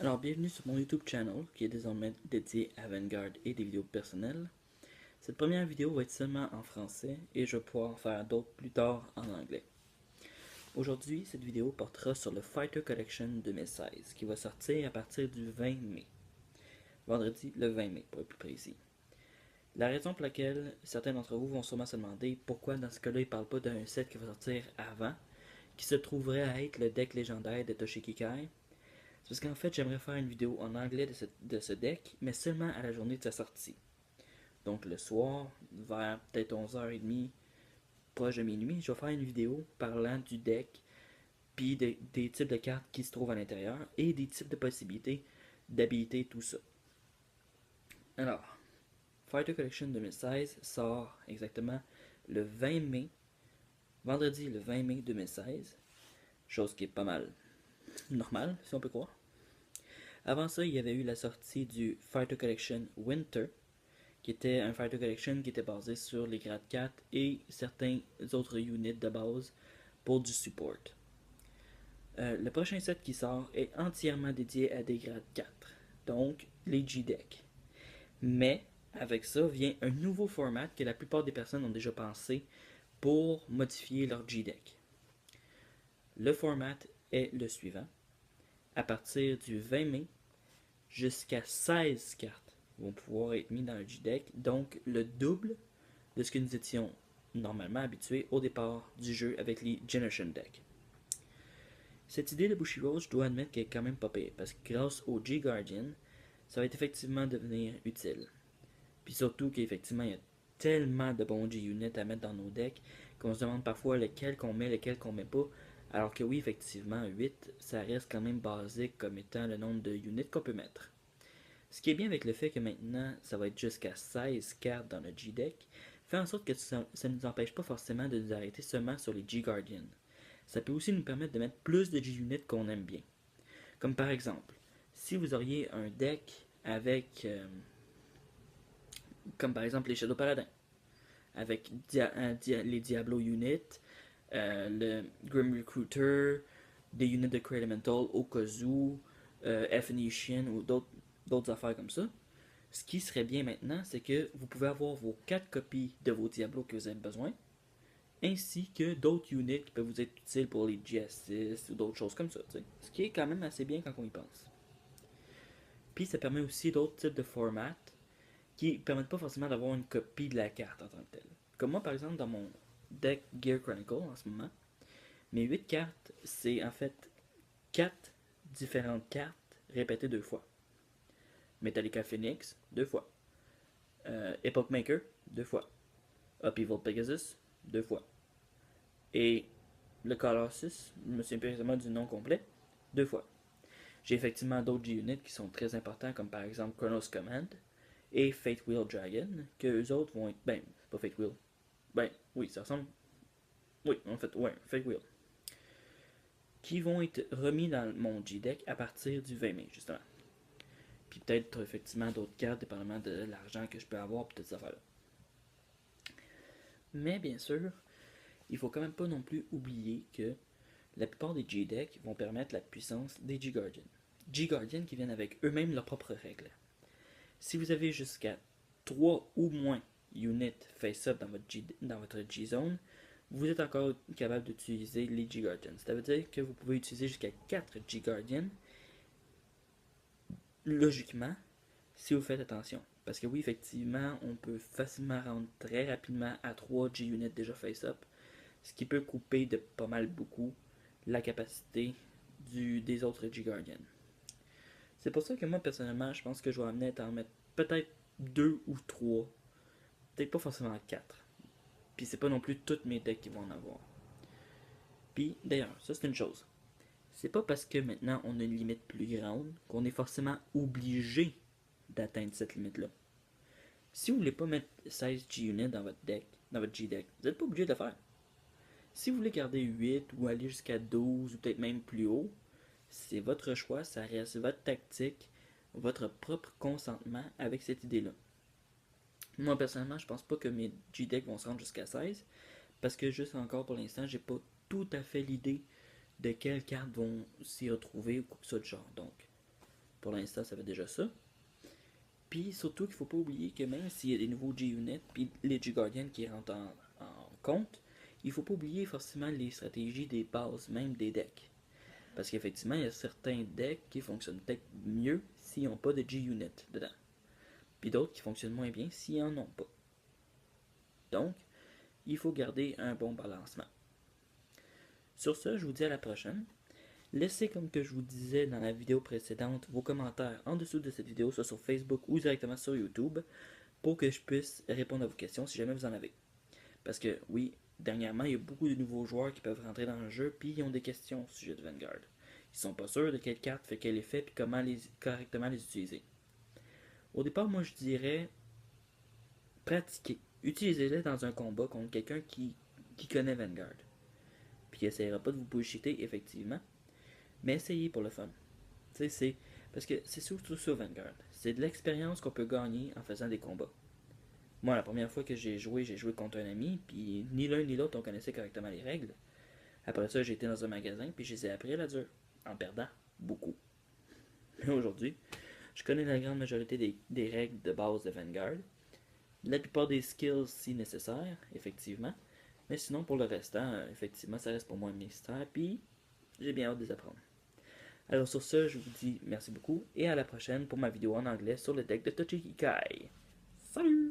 Alors, bienvenue sur mon YouTube channel qui est désormais dédié à Vanguard et des vidéos personnelles. Cette première vidéo va être seulement en français et je vais pouvoir en faire d'autres plus tard en anglais. Aujourd'hui, cette vidéo portera sur le Fighter Collection 2016 qui va sortir à partir du 20 mai. Vendredi le 20 mai pour être plus précis. La raison pour laquelle certains d'entre vous vont sûrement se demander pourquoi dans ce cas-là il ne parle pas d'un set qui va sortir avant, qui se trouverait à être le deck légendaire de Toshiki Kai. C'est parce qu'en fait, j'aimerais faire une vidéo en anglais de ce deck, mais seulement à la journée de sa sortie. Donc le soir, vers peut-être 11h30, proche de minuit, je vais faire une vidéo parlant du deck, puis des types de cartes qui se trouvent à l'intérieur, et des types de possibilités d'habiliter tout ça. Alors, Fighter Collection 2016 sort exactement le 20 mai, vendredi le 20 mai 2016, chose qui est pas mal normale, si on peut croire. Avant ça, il y avait eu la sortie du Fighter Collection Winter, qui était un Fighter Collection qui était basé sur les grades 4 et certains autres units de base pour du support. Le prochain set qui sort est entièrement dédié à des grades 4, donc les G-Decks. Mais avec ça vient un nouveau format que la plupart des personnes ont déjà pensé pour modifier leur G-Deck. Le format est le suivant. À partir du 20 mai, jusqu'à 16 cartes vont pouvoir être mises dans le G-Deck, donc le double de ce que nous étions normalement habitués au départ du jeu avec les Generation Deck. Cette idée de Bushiroad, je dois admettre qu'elle est quand même pas pire, parce que grâce au G-Guardian, ça va être effectivement devenir utile. Puis surtout qu'effectivement, il y a tellement de bons G-Units à mettre dans nos decks qu'on se demande parfois lequel qu'on met, lequel qu'on met pas. Alors que oui, effectivement, 8, ça reste quand même basique comme étant le nombre de units qu'on peut mettre. Ce qui est bien avec le fait que maintenant, ça va être jusqu'à 16 cartes dans le G-Deck, fait en sorte que ça ne nous empêche pas forcément de nous arrêter seulement sur les G-Guardians. Ça peut aussi nous permettre de mettre plus de G-Units qu'on aime bien. Comme par exemple, si vous auriez un deck avec, comme par exemple les Shadow Paladins, avec les Diablo Units, le Grim Recruiter, des units de Cray Elemental, Okazu, Phoenician ou d'autres affaires comme ça. Ce qui serait bien maintenant, c'est que vous pouvez avoir vos 4 copies de vos Diablos que vous avez besoin, ainsi que d'autres units qui peuvent vous être utiles pour les GS6 ou d'autres choses comme ça. T'sais. Ce qui est quand même assez bien quand on y pense. Puis ça permet aussi d'autres types de formats qui ne permettent pas forcément d'avoir une copie de la carte en tant que telle. Comme moi par exemple dans mon deck Gear Chronicle en ce moment, mes 8 cartes, c'est en fait 4 différentes cartes répétées 2 fois. Metallica Phoenix, 2 fois. Epoch Maker, 2 fois. Upheaval Pegasus, 2 fois. Et le Colossus, je me souviens précisément du nom complet, 2 fois. J'ai effectivement d'autres G-Units qui sont très importants, comme par exemple Chronos Command et Fate Wheel Dragon, que eux autres vont être. Ben, c'est pas Fate Wheel. Ben, oui, ça ressemble. Oui, en fait, ouais, Fate Wheel. Qui vont être remis dans mon G-Deck à partir du 20 mai, justement. Puis peut-être effectivement d'autres cartes, dépendamment de l'argent que je peux avoir, peut-être ces affaires-là. Mais bien sûr, il faut quand même pas non plus oublier que la plupart des G-Decks vont permettre la puissance des G-Guardians. G-Guardians qui viennent avec eux-mêmes leurs propres règles. Si vous avez jusqu'à 3 ou moins units face-up dans votre G-Zone, vous êtes encore capable d'utiliser les G-Guardians. Ça veut dire que vous pouvez utiliser jusqu'à 4 G-Guardians, logiquement, si vous faites attention. Parce que oui, effectivement, on peut facilement rendre très rapidement à 3 G-Units déjà face-up, ce qui peut couper de pas mal beaucoup la capacité des autres G-Guardians. C'est pour ça que moi, personnellement, je pense que je vais amener à en mettre peut-être 2 ou 3, peut-être pas forcément 4. Puis c'est pas non plus toutes mes decks qui vont en avoir. Puis d'ailleurs, ça c'est une chose. C'est pas parce que maintenant on a une limite plus grande qu'on est forcément obligé d'atteindre cette limite-là. Si vous voulez pas mettre 16 G-Units dans votre deck, dans votre G-Deck, vous n'êtes pas obligé de le faire. Si vous voulez garder 8 ou aller jusqu'à 12 ou peut-être même plus haut, c'est votre choix, ça reste votre tactique, votre propre consentement avec cette idée-là. Moi personnellement, je pense pas que mes G-Decks vont se rendre jusqu'à 16 parce que juste encore pour l'instant, j'ai pas tout à fait l'idée de quelles cartes vont s'y retrouver ou quoi que ce soit de genre. Donc, Pour l'instant, ça fait déjà ça. Puis surtout qu'il ne faut pas oublier que même s'il y a des nouveaux G-Unit, puis les G-Guardians qui rentrent en compte, il ne faut pas oublier forcément les stratégies des bases, même des decks. Parce qu'effectivement, il y a certains decks qui fonctionnent peut-être mieux s'ils n'ont pas de G-Unit dedans. Puis d'autres qui fonctionnent moins bien s'ils n'en ont pas. Donc, il faut garder un bon balancement. Sur ce, je vous dis à la prochaine. Laissez, comme que je vous disais dans la vidéo précédente, vos commentaires en dessous de cette vidéo, soit sur Facebook ou directement sur YouTube, pour que je puisse répondre à vos questions si jamais vous en avez. Parce que oui, dernièrement, il y a beaucoup de nouveaux joueurs qui peuvent rentrer dans le jeu, puis ils ont des questions au sujet de Vanguard. Ils sont pas sûrs de quelle carte fait quel effet, puis comment correctement les utiliser. Au départ, moi je dirais pratiquer. Utilisez-les dans un combat contre quelqu'un qui connaît Vanguard. Puis qui essaiera pas de vous bullshiter, effectivement. Mais essayez pour le fun. C'est parce que c'est surtout sur Vanguard. C'est de l'expérience qu'on peut gagner en faisant des combats. Moi, la première fois que j'ai joué contre un ami, puis ni l'un ni l'autre on connaissait correctement les règles. Après ça, j'ai été dans un magasin, puis je les ai appris à la dure, en perdant beaucoup. Mais aujourd'hui, je connais la grande majorité des règles de base de Vanguard. La plupart des skills si nécessaire, effectivement. Mais sinon, pour le restant, effectivement, ça reste pour moi un mystère, puis j'ai bien hâte de les apprendre. Alors sur ce, je vous dis merci beaucoup et à la prochaine pour ma vidéo en anglais sur le deck de Tochikai. Salut!